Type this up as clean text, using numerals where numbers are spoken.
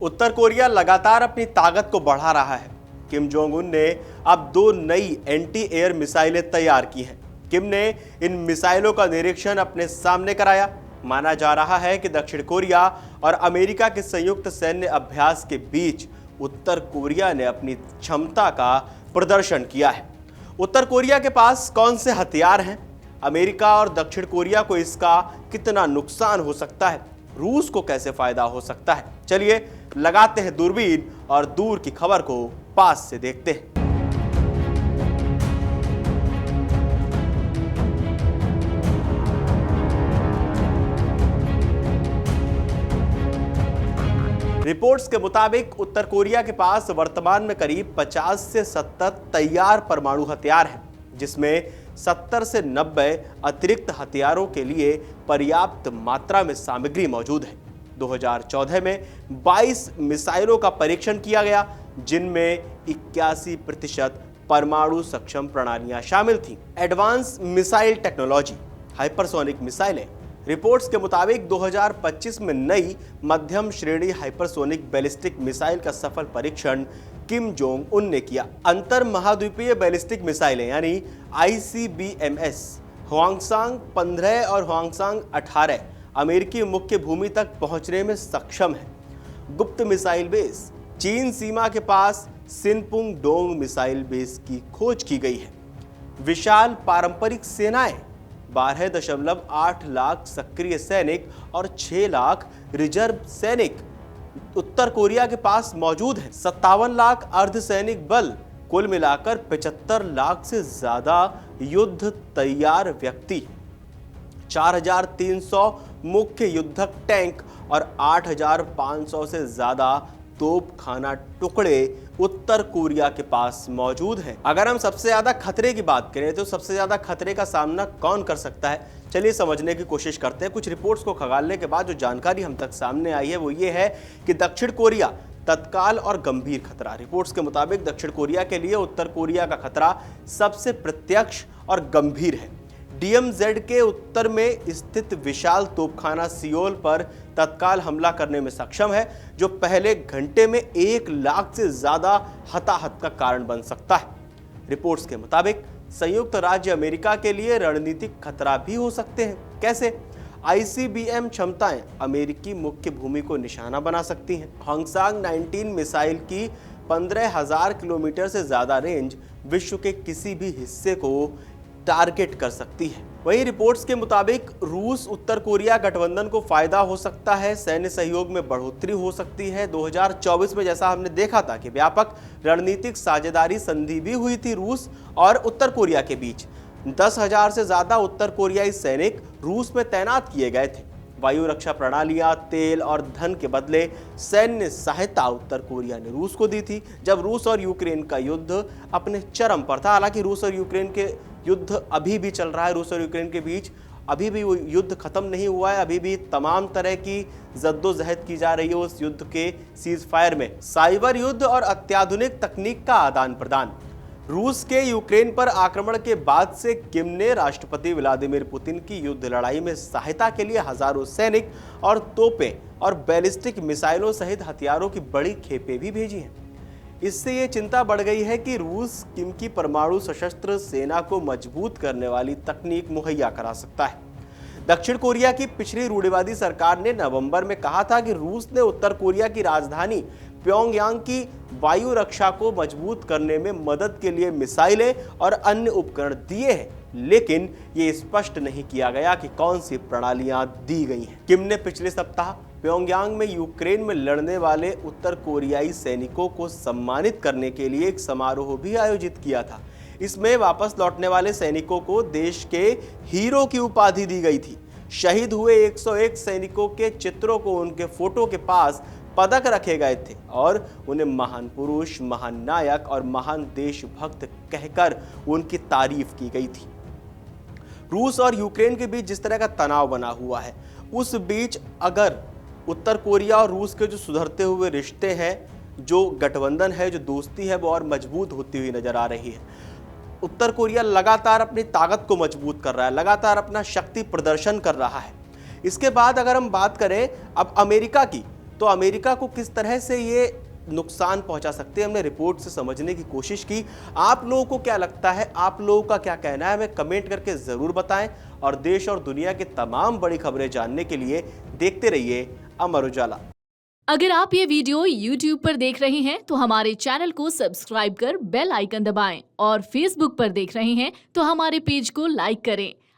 उत्तर Korea लगातार अपनी ताकत को बढ़ा रहा है। किम जोंग उन ने अब 2 नई एंटी एयर मिसाइलें तैयार की हैं। किम ने इन मिसाइलों का निरीक्षण अपने सामने कराया। माना जा रहा है कि दक्षिण कोरिया और अमेरिका के संयुक्त सैन्य अभ्यास के बीच उत्तर कोरिया ने अपनी क्षमता का प्रदर्शन किया है। उत्तर कोरिया के पास कौन से हथियार हैं? अमेरिका और दक्षिण कोरिया को इसका कितना नुकसान हो सकता है? रूस को कैसे फायदा हो सकता है? चलिए लगाते हैं दूरबीन और दूर की खबर को पास से देखते हैं। रिपोर्ट्स के मुताबिक उत्तर कोरिया के पास वर्तमान में करीब 50 से 70 तैयार परमाणु हथियार हैं, जिसमें 70 से 90 अतिरिक्त हथियारों के लिए पर्याप्त मात्रा में सामग्री मौजूद है। 2014 में 22 मिसाइलों का परीक्षण किया गया, जिनमें 81% परमाणु सक्षम प्रणालियां शामिल थीं। एडवांस मिसाइल टेक्नोलॉजी, हाइपरसोनिक मिसाइलें। रिपोर्ट्स के मुताबिक 2025 में नई मध्यम श्रेणी हाइपरसोनिक बैलिस्टिक मिसाइल का सफल परीक्षण किम जोंग उन ने किया। अंतर महाद्वीपीय बैलिस्टिक मिसाइलें यानी ICBMS ह्वांगसांग 15 और ह्वांगसांग 18 अमेरिकी मुख्य भूमि तक पहुंचने में सक्षम है। गुप्त मिसाइल बेस, चीन सीमा के पास सिनपुंग डोंग मिसाइल बेस की खोज की गई है। विशाल पारंपरिक सेनाएं, 12.8 लाख सक्रिय सैनिक और 6 लाख रिजर्व सैनिक उत्तर कोरिया के पास मौजूद हैं। 57 लाख अर्धसैनिक बल, कुल मिलाकर 75 लाख से ज्यादा युद्ध तैयार व्यक्ति, 4300 मुख्य युद्धक टैंक और 8500 से ज्यादा तोपखाना टुकड़े उत्तर कोरिया के पास मौजूद हैं। अगर हम सबसे ज्यादा खतरे की बात करें तो सबसे ज्यादा खतरे का सामना कौन कर सकता है, चलिए समझने की कोशिश करते हैं। कुछ रिपोर्ट्स को खंगालने के बाद जो जानकारी हम तक सामने आई है वो ये है कि दक्षिण कोरिया तत्काल और गंभीर खतरा। रिपोर्ट्स के मुताबिक दक्षिण कोरिया के लिए उत्तर कोरिया का खतरा सबसे प्रत्यक्ष और गंभीर है। DMZ के उत्तर में स्थित विशाल तोपखाना सियोल पर तत्काल हमला करने में सक्षम है, जो पहले घंटे में 1 लाख से ज्यादा हताहत का कारण बन सकता है। रिपोर्ट्स के मुताबिक संयुक्त राज्य अमेरिका के लिए रणनीतिक खतरा भी हो सकते हैं। कैसे? ICBM क्षमताएं अमेरिकी मुख्य भूमि को निशाना बना सकती हैं। ह्वांगसांग 19 मिसाइल की 15,000 किलोमीटर से ज्यादा रेंज विश्व के किसी भी हिस्से को टारगेट कर सकती है। वहीं रिपोर्ट्स के मुताबिक रूस उत्तर कोरिया गठबंधन को फायदा हो सकता है, सैन्य सहयोग में बढ़ोतरी हो सकती है। 2024 में जैसा हमने देखा था कि व्यापक रणनीतिक साझेदारी संधि भी हुई थी रूस और उत्तर कोरिया के बीच। 10,000 से ज्यादा उत्तर कोरियाई सैनिक रूस में तैनात किए गए थे। वायु रक्षा प्रणालियां, तेल और धन के बदले सैन्य सहायता उत्तर कोरिया ने रूस को दी थी। जब रूस और यूक्रेन का युद्ध अपने चरम पर था, हालांकि रूस और यूक्रेन के युद्ध अभी भी चल रहा है, रूस और यूक्रेन के बीच अभी भी वो युद्ध खत्म नहीं हुआ है, अभी भी तमाम तरह की जद्दोजहद की जा रही है उस युद्ध के सीज फायर में। साइबर युद्ध और अत्याधुनिक तकनीक का आदान प्रदान। रूस के यूक्रेन पर आक्रमण के बाद से किम ने राष्ट्रपति व्लादिमीर पुतिन की युद्ध लड़ाई में सहायता के लिए हजारों सैनिक और तोपें और बैलिस्टिक मिसाइलों सहित हथियारों की बड़ी खेपें भी भेजी हैं। इससे ये चिंता बढ़ गई है कि रूस किम की परमाणु सशस्त्र सेना को मजबूत करने वाली तकनीक मुहैया करा सकता है। दक्षिण कोरिया की पिछली रूढ़िवादी सरकार ने नवंबर में कहा था कि रूस ने उत्तर कोरिया की राजधानी प्योंगयांग की वायु रक्षा को मजबूत करने में मदद के लिए मिसाइलें और अन्य उपकरण दिए हैं, लेकिन ये स्पष्ट नहीं किया गया कि कौन सी प्रणालियां दी गई हैं। किम ने पिछले सप्ताह प्योंगयांग में यूक्रेन में लड़ने वाले उत्तर कोरियाई सैनिकों को सम्मानित करने के लिए एक समारोह भी आयोजित किया था। इसमें वापस लौटने वाले सैनिकों को देश के हीरो की उपाधि दी गई थी। शहीद हुए 101 सैनिकों के चित्रों को उनके फोटो के पास पदक रखे गए थे और उन्हें महान पुरुष, महान नायक और महान देशभक्त कहकर उनकी तारीफ की गई थी। रूस और यूक्रेन के बीच जिस तरह का तनाव बना हुआ है, उस बीच अगर उत्तर कोरिया और रूस के जो सुधरते हुए रिश्ते हैं, जो गठबंधन है, जो दोस्ती है, वो और मजबूत होती हुई नजर आ रही है। उत्तर कोरिया लगातार अपनी ताकत को मजबूत कर रहा है, लगातार अपना शक्ति प्रदर्शन कर रहा है। इसके बाद अगर हम बात करें अब अमेरिका की, तो अमेरिका को किस तरह से ये नुकसान पहुंचा सकते हैं, हमने रिपोर्ट से समझने की कोशिश की। आप लोगों को क्या लगता है, आप लोगों का क्या कहना है, हमें कमेंट करके जरूर बताएं। और देश और दुनिया की तमाम बड़ी खबरें जानने के लिए देखते रहिए अमर उजाला। अगर आप ये वीडियो YouTube पर देख रहे हैं तो हमारे चैनल को सब्सक्राइब कर बेल आइकन दबाएं और Facebook पर देख रहे हैं तो हमारे पेज को लाइक करें।